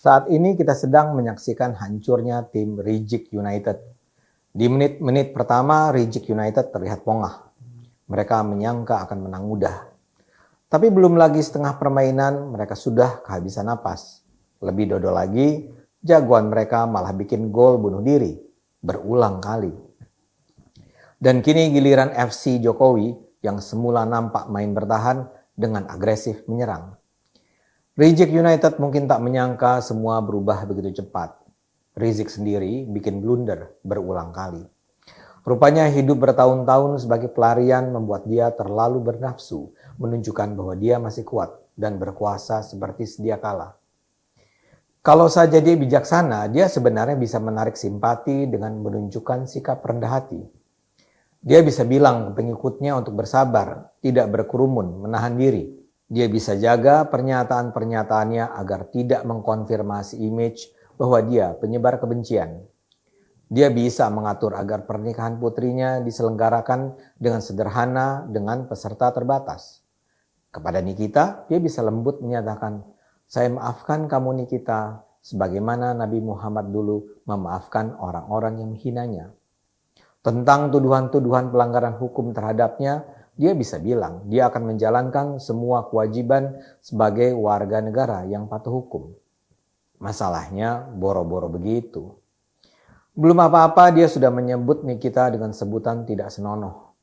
Saat ini kita sedang menyaksikan hancurnya tim Reject United. Di menit-menit pertama, Reject United terlihat pongah. Mereka menyangka akan menang mudah. Tapi belum lagi setengah permainan, mereka sudah kehabisan napas. Lebih dodol lagi, jagoan mereka malah bikin gol bunuh diri berulang kali. Dan kini giliran FC Jokowi yang semula nampak main bertahan dengan agresif menyerang. Reject United mungkin tak menyangka semua berubah begitu cepat. Rizik sendiri bikin blunder berulang kali. Rupanya hidup bertahun-tahun sebagai pelarian membuat dia terlalu bernafsu, menunjukkan bahwa dia masih kuat dan berkuasa seperti sedia kala. Kalau saja dia bijaksana, dia sebenarnya bisa menarik simpati dengan menunjukkan sikap rendah hati. Dia bisa bilang ke pengikutnya untuk bersabar, tidak berkerumun, menahan diri. Dia bisa jaga pernyataan-pernyataannya agar tidak mengkonfirmasi image bahwa dia penyebar kebencian. Dia bisa mengatur agar pernikahan putrinya diselenggarakan dengan sederhana dengan peserta terbatas. Kepada Nikita, dia bisa lembut menyatakan, "Saya maafkan kamu Nikita, sebagaimana Nabi Muhammad dulu memaafkan orang-orang yang menghinanya." Tentang tuduhan-tuduhan pelanggaran hukum terhadapnya, dia bisa bilang dia akan menjalankan semua kewajiban sebagai warga negara yang patuh hukum. Masalahnya boro-boro begitu. Belum apa-apa dia sudah menyebut Nikita dengan sebutan tidak senonoh.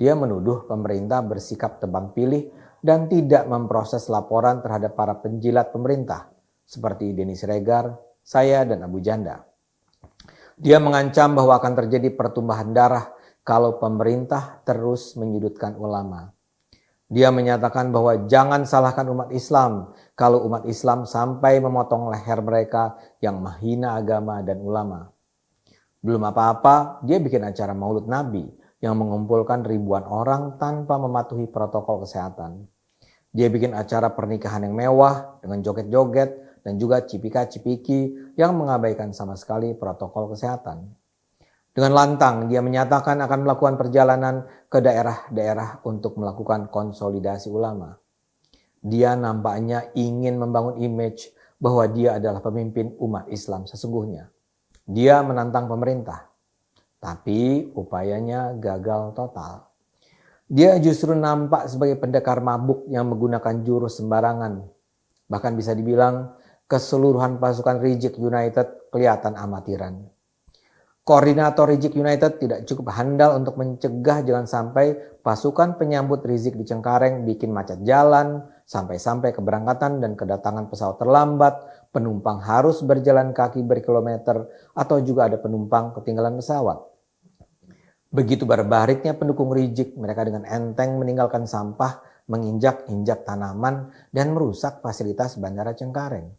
Dia menuduh pemerintah bersikap tebang pilih dan tidak memproses laporan terhadap para penjilat pemerintah seperti Denny Siregar, saya dan Abu Janda. Dia mengancam bahwa akan terjadi pertumbuhan darah kalau pemerintah terus menyudutkan ulama. Dia menyatakan bahwa jangan salahkan umat Islam kalau umat Islam sampai memotong leher mereka yang menghina agama dan ulama. Belum apa-apa, dia bikin acara Maulid Nabi yang mengumpulkan ribuan orang tanpa mematuhi protokol kesehatan. Dia bikin acara pernikahan yang mewah dengan joget-joget dan juga cipika-cipiki yang mengabaikan sama sekali protokol kesehatan. Dengan lantang, dia menyatakan akan melakukan perjalanan ke daerah-daerah untuk melakukan konsolidasi ulama. Dia nampaknya ingin membangun image bahwa dia adalah pemimpin umat Islam sesungguhnya. Dia menantang pemerintah, tapi upayanya gagal total. Dia justru nampak sebagai pendekar mabuk yang menggunakan jurus sembarangan. Bahkan bisa dibilang keseluruhan pasukan Reject United kelihatan amatiran. Koordinator Reject United tidak cukup handal untuk mencegah jangan sampai pasukan penyambut Rizik di Cengkareng bikin macet jalan, sampai-sampai keberangkatan dan kedatangan pesawat terlambat, penumpang harus berjalan kaki berkilometer, atau juga ada penumpang ketinggalan pesawat. Begitu barbariknya pendukung Rizik, mereka dengan enteng meninggalkan sampah, menginjak-injak tanaman, dan merusak fasilitas Bandara Cengkareng.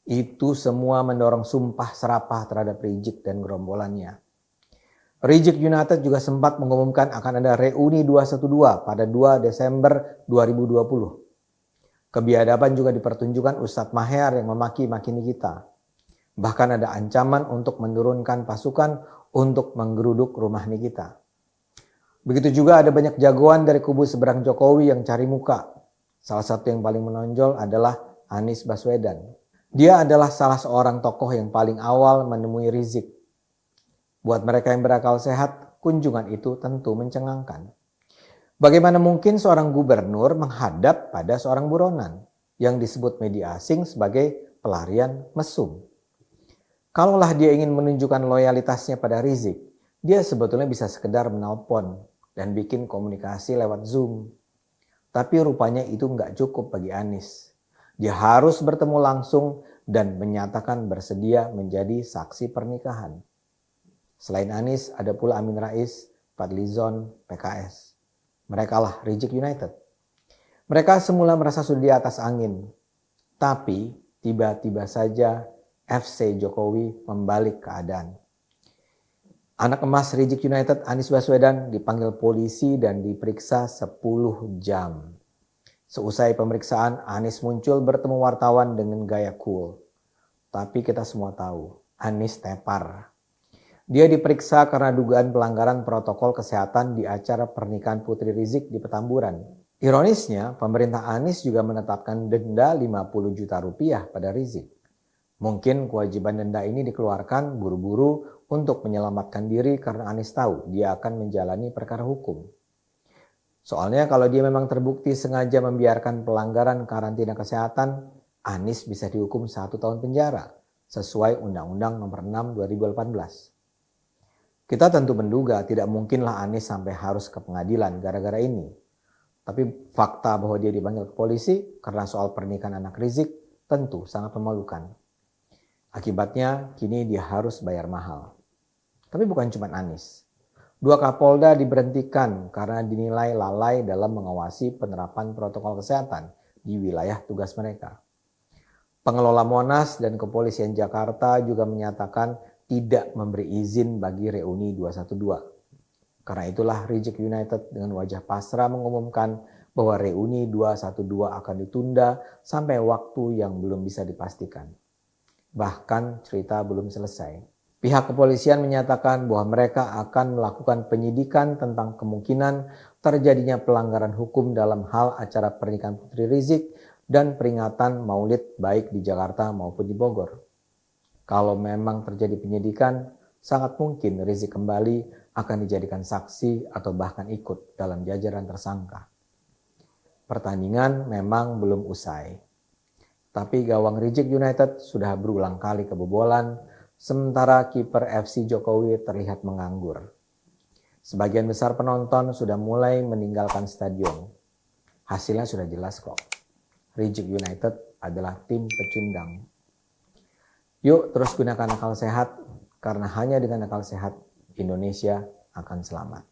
Itu semua mendorong sumpah serapah terhadap Rizik dan gerombolannya. Reject United juga sempat mengumumkan akan ada reuni 212 pada 2 Desember 2020. Kebiadaban juga dipertunjukkan Ustadz Maher yang memaki-maki Nikita. Bahkan ada ancaman untuk menurunkan pasukan untuk menggeruduk rumah Nikita. Begitu juga ada banyak jagoan dari kubu seberang Jokowi yang cari muka. Salah satu yang paling menonjol adalah Anies Baswedan. Dia adalah salah seorang tokoh yang paling awal menemui Rizik. Buat mereka yang berakal sehat, kunjungan itu tentu mencengangkan. Bagaimana mungkin seorang gubernur menghadap pada seorang buronan yang disebut media asing sebagai pelarian mesum? Kalaulah dia ingin menunjukkan loyalitasnya pada Rizik, dia sebetulnya bisa sekedar menelpon dan bikin komunikasi lewat Zoom. Tapi rupanya itu nggak cukup bagi Anies. Dia harus bertemu langsung dan menyatakan bersedia menjadi saksi pernikahan. Selain Anies, ada pula Amin Rais, Fadlizon, PKS. Mereka lah Reject United. Mereka semula merasa sudah di atas angin. Tapi tiba-tiba saja FC Jokowi membalik keadaan. Anak emas Reject United, Anies Baswedan, dipanggil polisi dan diperiksa 10 jam. Seusai pemeriksaan, Anies muncul bertemu wartawan dengan gaya cool. Tapi kita semua tahu, Anies tepar. Dia diperiksa karena dugaan pelanggaran protokol kesehatan di acara pernikahan Putri Rizik di Petamburan. Ironisnya, pemerintah Anies juga menetapkan denda 50 juta rupiah pada Rizik. Mungkin kewajiban denda ini dikeluarkan buru-buru untuk menyelamatkan diri karena Anies tahu dia akan menjalani perkara hukum. Soalnya kalau dia memang terbukti sengaja membiarkan pelanggaran karantina kesehatan, Anies bisa dihukum 1 tahun penjara sesuai Undang-Undang Nomor 6 2018. Kita tentu menduga tidak mungkinlah Anies sampai harus ke pengadilan gara-gara ini. Tapi fakta bahwa dia dipanggil ke polisi karena soal pernikahan anak Rizik tentu sangat memalukan. Akibatnya kini dia harus bayar mahal. Tapi bukan cuma Anies. 2 Kapolda diberhentikan karena dinilai lalai dalam mengawasi penerapan protokol kesehatan di wilayah tugas mereka. Pengelola Monas dan Kepolisian Jakarta juga menyatakan tidak memberi izin bagi reuni 212. Karena itulah Reject United dengan wajah pasrah mengumumkan bahwa reuni 212 akan ditunda sampai waktu yang belum bisa dipastikan. Bahkan cerita belum selesai. Pihak kepolisian menyatakan bahwa mereka akan melakukan penyidikan tentang kemungkinan terjadinya pelanggaran hukum dalam hal acara pernikahan Putri Rizik dan peringatan Maulid baik di Jakarta maupun di Bogor. Kalau memang terjadi penyidikan, sangat mungkin Rizik kembali akan dijadikan saksi atau bahkan ikut dalam jajaran tersangka. Pertandingan memang belum usai. Tapi gawang Reject United sudah berulang kali kebobolan, sementara kiper FC Jokowi terlihat menganggur. Sebagian besar penonton sudah mulai meninggalkan stadion. Hasilnya sudah jelas kok. Reject United adalah tim pecundang. Yuk terus gunakan akal sehat, karena hanya dengan akal sehat Indonesia akan selamat.